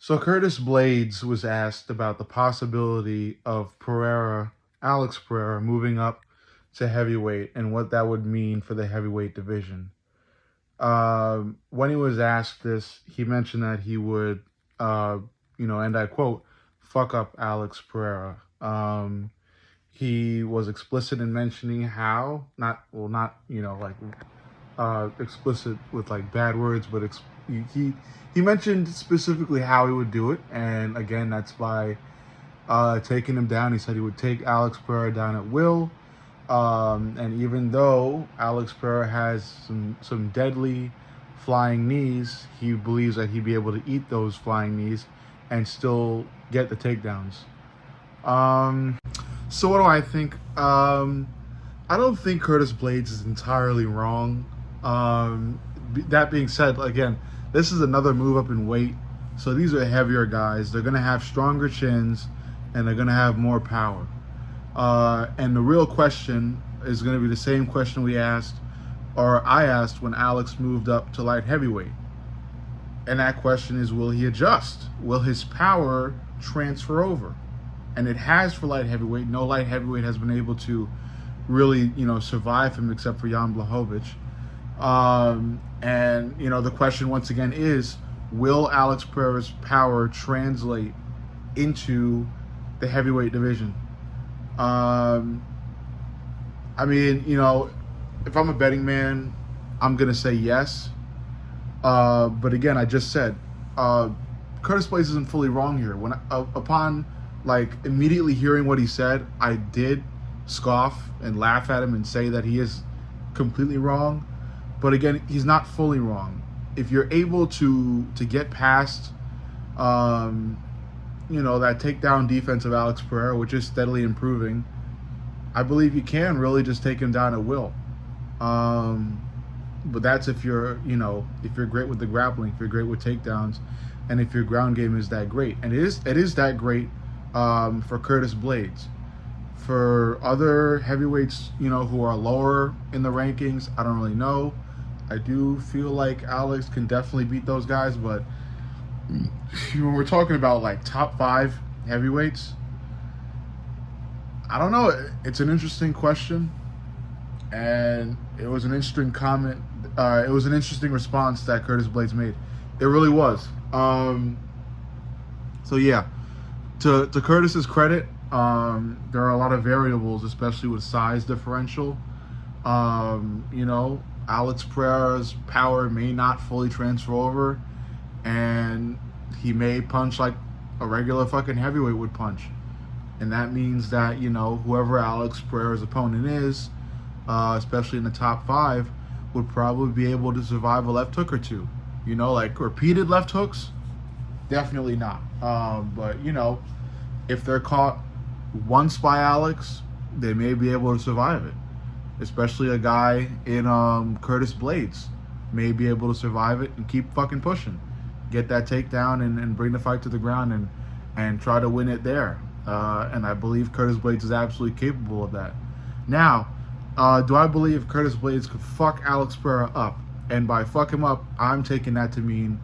So Curtis Blaydes was asked about the possibility of Alex Pereira, moving up to heavyweight and what that would mean for the heavyweight division. When he was asked this, he mentioned that he would, and I quote, "fuck up Alex Pereira." He was explicit in mentioning how, not explicit with like bad words, but he mentioned specifically how he would do it, and again, that's by taking him down. He said he would take Alex Pereira down at will, and even though Alex Pereira has some deadly flying knees, he believes that he'd be able to eat those flying knees and still get the takedowns. So what do I think? I don't think Curtis Blaydes is entirely wrong. That being said, again, this is another move up in weight. So these are heavier guys. They're going to have stronger chins, and they're going to have more power. And the real question is going to be the same question I asked when Alex moved up to light heavyweight. And that question is, will he adjust? Will his power transfer over? And it has for light heavyweight. No light heavyweight has been able to really, survive him except for Jan Blachowicz. And the question once again is, will Alex Pereira's power translate into the heavyweight division? I mean, if I'm a betting man, I'm gonna say yes. But again, I just said, Curtis Blaydes isn't fully wrong here. When upon immediately hearing what he said, I did scoff and laugh at him and say that he is completely wrong. But again, he's not fully wrong. If you're able to get past, that takedown defense of Alex Pereira, which is steadily improving, I believe you can really just take him down at will. But that's if you're great with the grappling, if you're great with takedowns, and if your ground game is that great. And it is that great for Curtis Blaydes. For other heavyweights, who are lower in the rankings, I don't really know. I do feel like Alex can definitely beat those guys, but when we're talking about top 5 heavyweights, I don't know. It's an interesting question, and it was an interesting comment. It was an interesting response that Curtis Blaydes made. It really was. So yeah, to Curtis's credit, there are a lot of variables, especially with size differential. Alex Pereira's power may not fully transfer over, and he may punch like a regular fucking heavyweight would punch. And that means that, whoever Alex Pereira's opponent is, especially in the top 5, would probably be able to survive a left hook or two. Repeated left hooks, definitely not. But, if they're caught once by Alex, they may be able to survive it. Especially a guy in Curtis Blaydes may be able to survive it and keep fucking pushing. Get that takedown and bring the fight to the ground and try to win it there. And I believe Curtis Blaydes is absolutely capable of that. Now, do I believe Curtis Blaydes could fuck Alex Pereira up? And by fuck him up, I'm taking that to mean,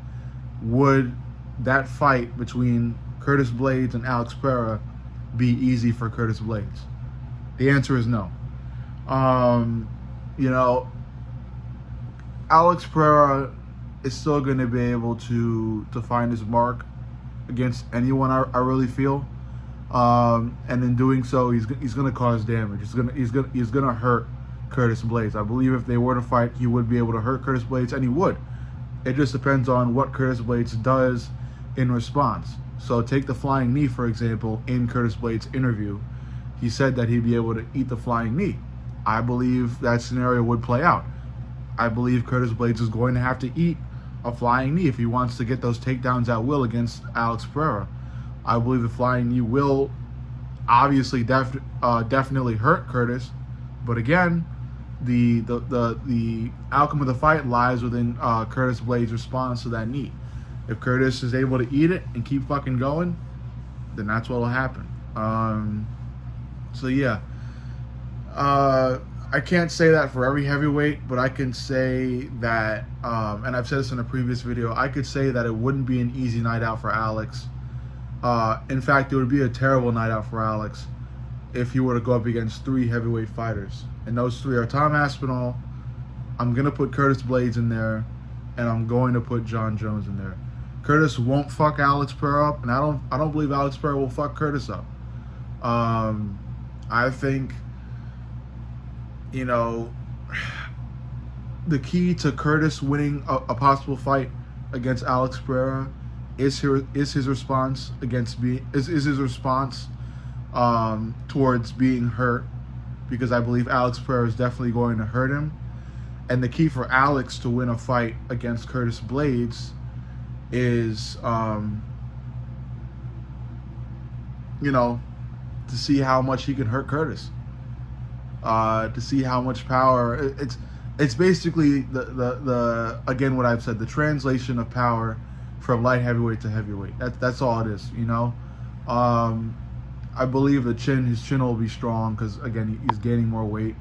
would that fight between Curtis Blaydes and Alex Pereira be easy for Curtis Blaydes? The answer is no. Alex Pereira is still going to be able to find his mark against anyone. I really feel, and in doing so, he's going to cause damage. He's going to hurt Curtis Blaydes. I believe if they were to fight, he would be able to hurt Curtis Blaydes, and he would. It just depends on what Curtis Blaydes does in response. So take the flying knee, for example. In Curtis Blaydes' interview, he said that he'd be able to eat the flying knee. I believe that scenario would play out. I believe Curtis Blaydes is going to have to eat a flying knee if he wants to get those takedowns at will against Alex Pereira. I believe the flying knee will obviously definitely hurt Curtis, but again, the outcome of the fight lies within Curtis Blaydes' response to that knee. If Curtis is able to eat it and keep fucking going, then that's what will happen. So yeah. I can't say that for every heavyweight, but I can say that, and I've said this in a previous video, I could say that it wouldn't be an easy night out for Alex. In fact, it would be a terrible night out for Alex if he were to go up against 3 heavyweight fighters. And those 3 are Tom Aspinall, I'm going to put Curtis Blaydes in there, and I'm going to put John Jones in there. Curtis won't fuck Alex Pereira up, and I don't believe Alex Pereira will fuck Curtis up. I think, you know, the key to Curtis winning a possible fight against Alex Pereira is his response towards being hurt, because I believe Alex Pereira is definitely going to hurt him. And the key for Alex to win a fight against Curtis Blaydes is, you know, to see how much he can hurt Curtis. To see how much power. It's basically the again what I've said, the translation of power from light heavyweight to heavyweight. That's all it is, you know. I believe his chin will be strong because, again, he's gaining more weight.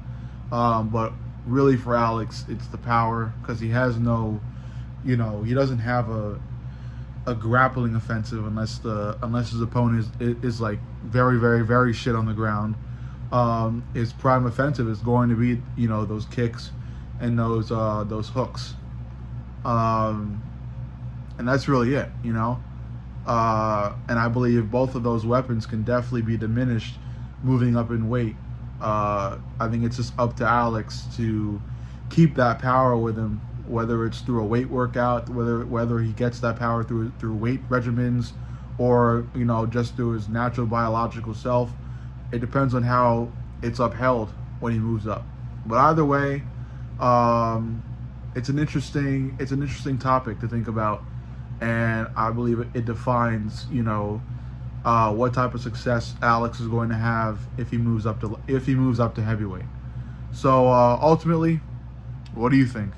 But really for Alex, it's the power, because he has no, you know, he doesn't have a grappling offensive unless his opponent is like very, very, very shit on the ground. His prime offensive is going to be, you know, those kicks and those hooks. And that's really it, you know. And I believe both of those weapons can definitely be diminished moving up in weight. I think it's just up to Alex to keep that power with him, whether it's through a weight workout, whether he gets that power through weight regimens, or, you know, just through his natural biological self. It depends on how it's upheld when he moves up. But either way, it's an interesting topic to think about. And I believe it defines, you know, what type of success Alex is going to have if he moves up to heavyweight. So ultimately, what do you think?